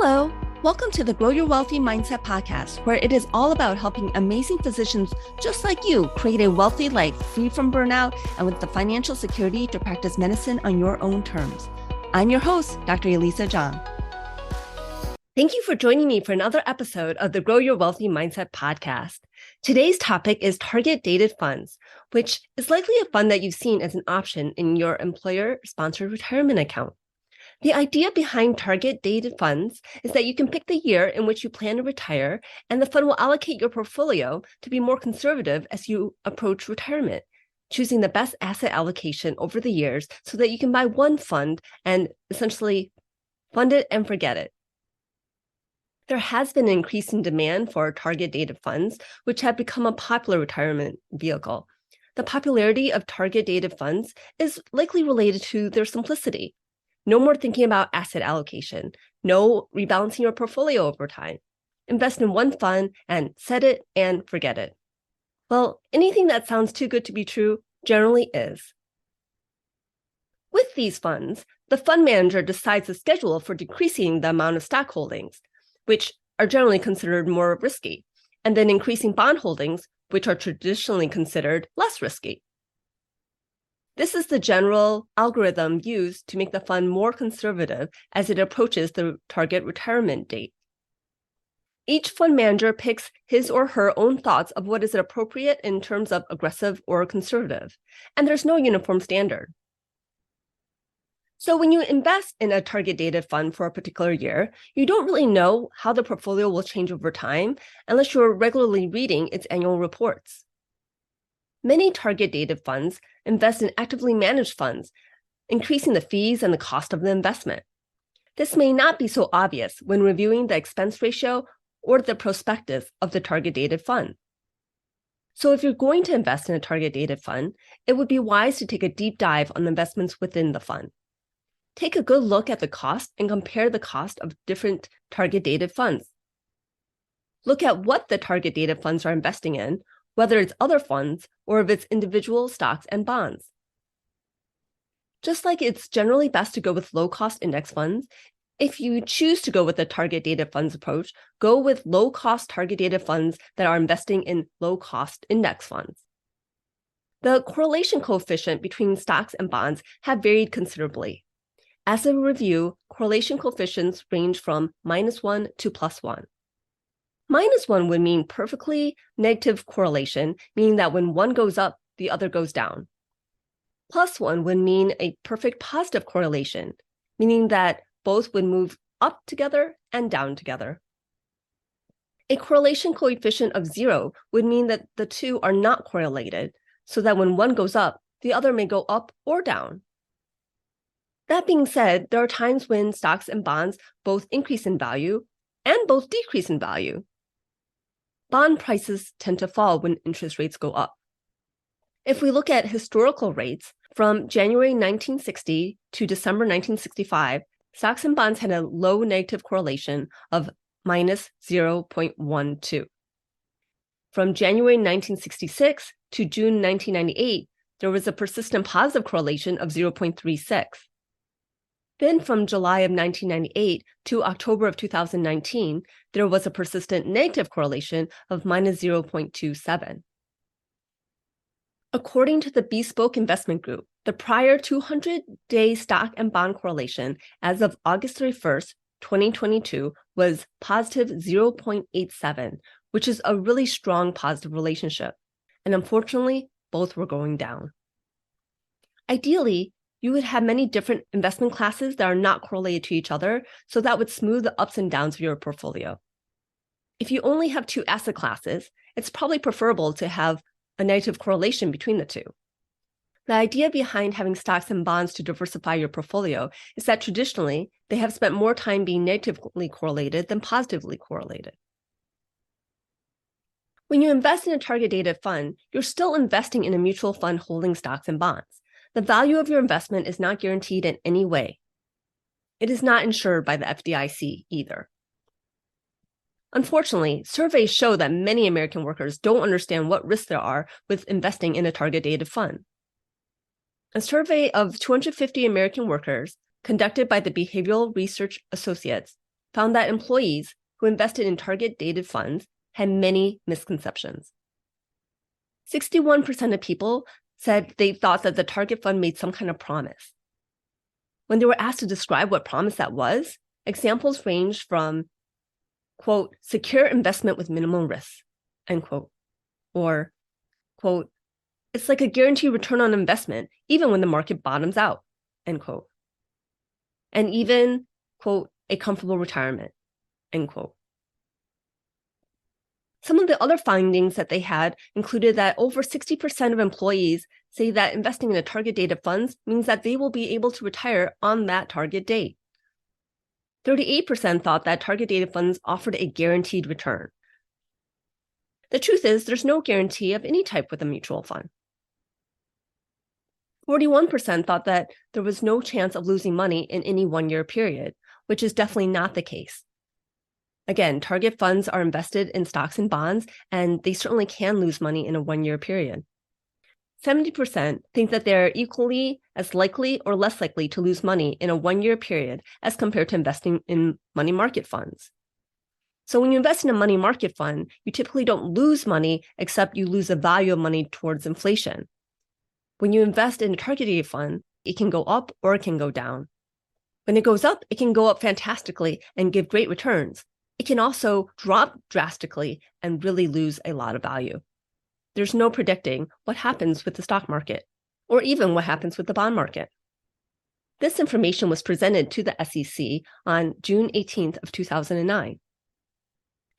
Hello, welcome to the Grow Your Wealthy Mindset podcast, where it is all about helping amazing physicians just like you create a wealthy life free from burnout and with the financial security to practice medicine on your own terms. I'm your host, Dr. Elisa Chiang. Thank you for joining me for another episode of the Grow Your Wealthy Mindset podcast. Today's topic is target dated funds, which is likely a fund that you've seen as an option in your employer-sponsored retirement account. The idea behind target dated funds is that you can pick the year in which you plan to retire, and the fund will allocate your portfolio to be more conservative as you approach retirement, choosing the best asset allocation over the years so that you can buy one fund and essentially fund it and forget it. There has been an increasing demand for target dated funds, which have become a popular retirement vehicle. The popularity of target dated funds is likely related to their simplicity. No more thinking about asset allocation. No rebalancing your portfolio over time. Invest in one fund and set it and forget it. Well, anything that sounds too good to be true generally is. With these funds, the fund manager decides the schedule for decreasing the amount of stock holdings, which are generally considered more risky, and then increasing bond holdings, which are traditionally considered less risky. This is the general algorithm used to make the fund more conservative as it approaches the target retirement date. Each fund manager picks his or her own thoughts of what is appropriate in terms of aggressive or conservative, and there's no uniform standard. So when you invest in a target dated fund for a particular year, you don't really know how the portfolio will change over time unless you're regularly reading its annual reports. Many target dated funds invest in actively managed funds, increasing the fees and the cost of the investment. This may not be so obvious when reviewing the expense ratio or the prospectus of the target dated fund. So if you're going to invest in a target dated fund, it would be wise to take a deep dive on the investments within the fund. Take a good look at the cost and compare the cost of different target dated funds. Look at what the target dated funds are investing in, whether it's other funds or if it's individual stocks and bonds. Just like it's generally best to go with low-cost index funds, if you choose to go with the target dated funds approach, go with low-cost target dated funds that are investing in low-cost index funds. The correlation coefficient between stocks and bonds have varied considerably. As a review, correlation coefficients range from -1 to +1. -1 would mean perfectly negative correlation, meaning that when one goes up, the other goes down. +1 would mean a perfect positive correlation, meaning that both would move up together and down together. A correlation coefficient of 0 would mean that the two are not correlated, so that when one goes up, the other may go up or down. That being said, there are times when stocks and bonds both increase in value and both decrease in value. Bond prices tend to fall when interest rates go up. If we look at historical rates, from January 1960 to December 1965, stocks and bonds had a low negative correlation of -0.12. From January 1966 to June 1998, there was a persistent positive correlation of 0.36. Then from July of 1998 to October of 2019, there was a persistent negative correlation of -0.27. According to the Bespoke Investment Group, the prior 200-day stock and bond correlation as of August 31st, 2022 was positive 0.87, which is a really strong positive relationship. And unfortunately, both were going down. Ideally, you would have many different investment classes that are not correlated to each other, so that would smooth the ups and downs of your portfolio. If you only have two asset classes, it's probably preferable to have a negative correlation between the two. The idea behind having stocks and bonds to diversify your portfolio is that traditionally, they have spent more time being negatively correlated than positively correlated. When you invest in a target dated fund, you're still investing in a mutual fund holding stocks and bonds. The value of your investment is not guaranteed in any way. It is not insured by the FDIC either. Unfortunately, surveys show that many American workers don't understand what risks there are with investing in a target dated fund. A survey of 250 American workers conducted by the Behavioral Research Associates found that employees who invested in target-dated funds had many misconceptions. 61% of people said they thought that the target fund made some kind of promise. When they were asked to describe what promise that was, examples ranged from, quote, secure investment with minimal risk, end quote, or, quote, it's like a guaranteed return on investment even when the market bottoms out, end quote, and even, quote, a comfortable retirement, end quote. Some of the other findings that they had included that over 60% of employees say that investing in a target-dated funds means that they will be able to retire on that target date. 38% thought that target-dated funds offered a guaranteed return. The truth is, there's no guarantee of any type with a mutual fund. 41% thought that there was no chance of losing money in any one-year period, which is definitely not the case. Again, target funds are invested in stocks and bonds, and they certainly can lose money in a one-year period. 70% think that they're equally as likely or less likely to lose money in a one-year period as compared to investing in money market funds. So when you invest in a money market fund, you typically don't lose money, except you lose the value of money towards inflation. When you invest in a target-dated fund, it can go up or it can go down. When it goes up, it can go up fantastically and give great returns. It can also drop drastically and really lose a lot of value. There's no predicting what happens with the stock market, or even what happens with the bond market. This information was presented to the SEC on June 18th of 2009.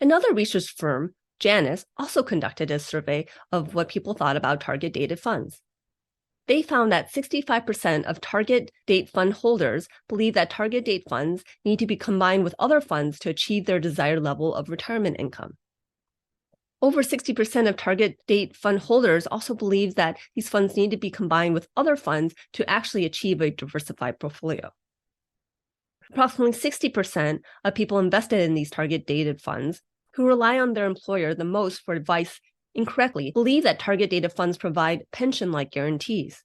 Another research firm, Janus, also conducted a survey of what people thought about target-dated funds. They found that 65% of target date fund holders believe that target date funds need to be combined with other funds to achieve their desired level of retirement income. Over 60% of target date fund holders also believe that these funds need to be combined with other funds to actually achieve a diversified portfolio. Approximately 60% of people invested in these target dated funds who rely on their employer the most for advice incorrectly believe that target-dated funds provide pension-like guarantees.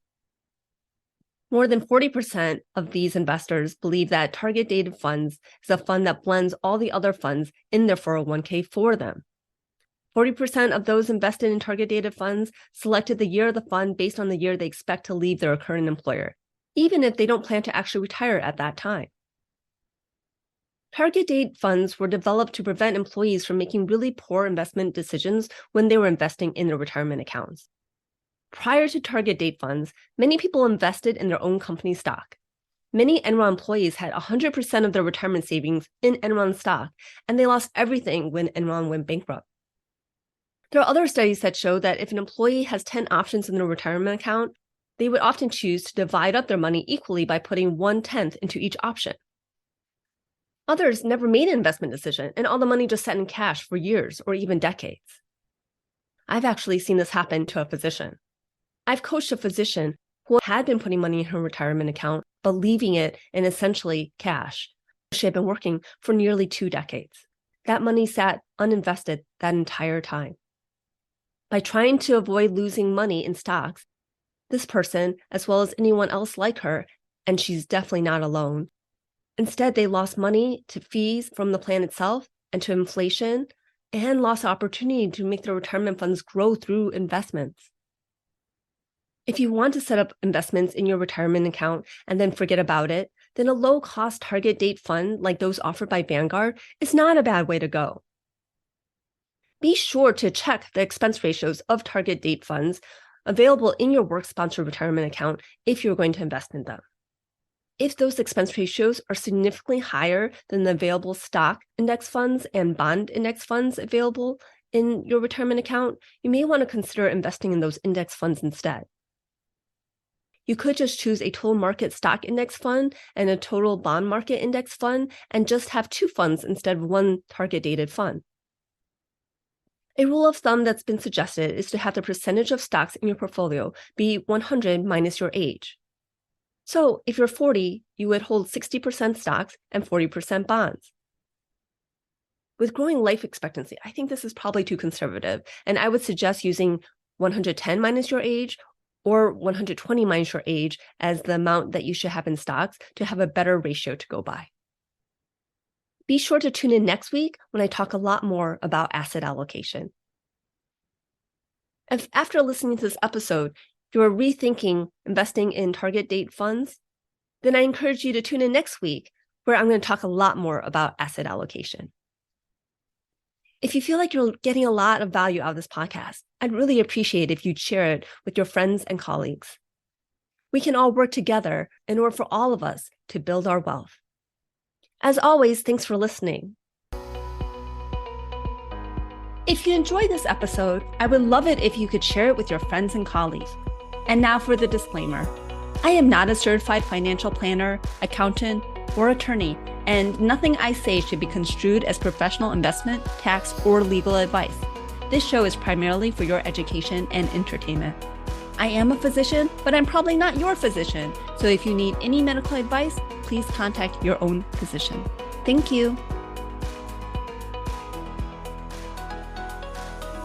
More than 40% of these investors believe that target-dated funds is a fund that blends all the other funds in their 401k for them. 40% of those invested in target-dated funds selected the year of the fund based on the year they expect to leave their current employer, even if they don't plan to actually retire at that time. Target date funds were developed to prevent employees from making really poor investment decisions when they were investing in their retirement accounts. Prior to target date funds, many people invested in their own company stock. Many Enron employees had 100% of their retirement savings in Enron stock, and they lost everything when Enron went bankrupt. There are other studies that show that if an employee has 10 options in their retirement account, they would often choose to divide up their money equally by putting 1/10 into each option. Others never made an investment decision, and all the money just sat in cash for years or even decades. I've actually seen this happen to a physician. I've coached a physician who had been putting money in her retirement account, but leaving it in essentially cash. She had been working for nearly 2 decades. That money sat uninvested that entire time. By trying to avoid losing money in stocks, this person, as well as anyone else like her, and she's definitely not alone, instead, they lost money to fees from the plan itself and to inflation, and lost the opportunity to make their retirement funds grow through investments. If you want to set up investments in your retirement account and then forget about it, then a low-cost target date fund like those offered by Vanguard is not a bad way to go. Be sure to check the expense ratios of target date funds available in your work-sponsored retirement account if you're going to invest in them. If those expense ratios are significantly higher than the available stock index funds and bond index funds available in your retirement account, you may want to consider investing in those index funds instead. You could just choose a total market stock index fund and a total bond market index fund and just have 2 funds instead of 1 target dated fund. A rule of thumb that's been suggested is to have the percentage of stocks in your portfolio be 100 minus your age. So if you're 40, you would hold 60% stocks and 40% bonds. With growing life expectancy, I think this is probably too conservative, and I would suggest using 110 minus your age or 120 minus your age as the amount that you should have in stocks to have a better ratio to go by. Be sure to tune in next week when I talk a lot more about asset allocation. If after listening to this episode, you're rethinking investing in target date funds, then I encourage you to tune in next week where I'm going to talk a lot more about asset allocation. If you feel like you're getting a lot of value out of this podcast, I'd really appreciate if you'd share it with your friends and colleagues. We can all work together in order for all of us to build our wealth. As always, thanks for listening. If you enjoyed this episode, I would love it if you could share it with your friends and colleagues. And now for the disclaimer. I am not a certified financial planner, accountant, or attorney, and nothing I say should be construed as professional investment, tax, or legal advice. This show is primarily for your education and entertainment. I am a physician, but I'm probably not your physician. So if you need any medical advice, please contact your own physician. Thank you.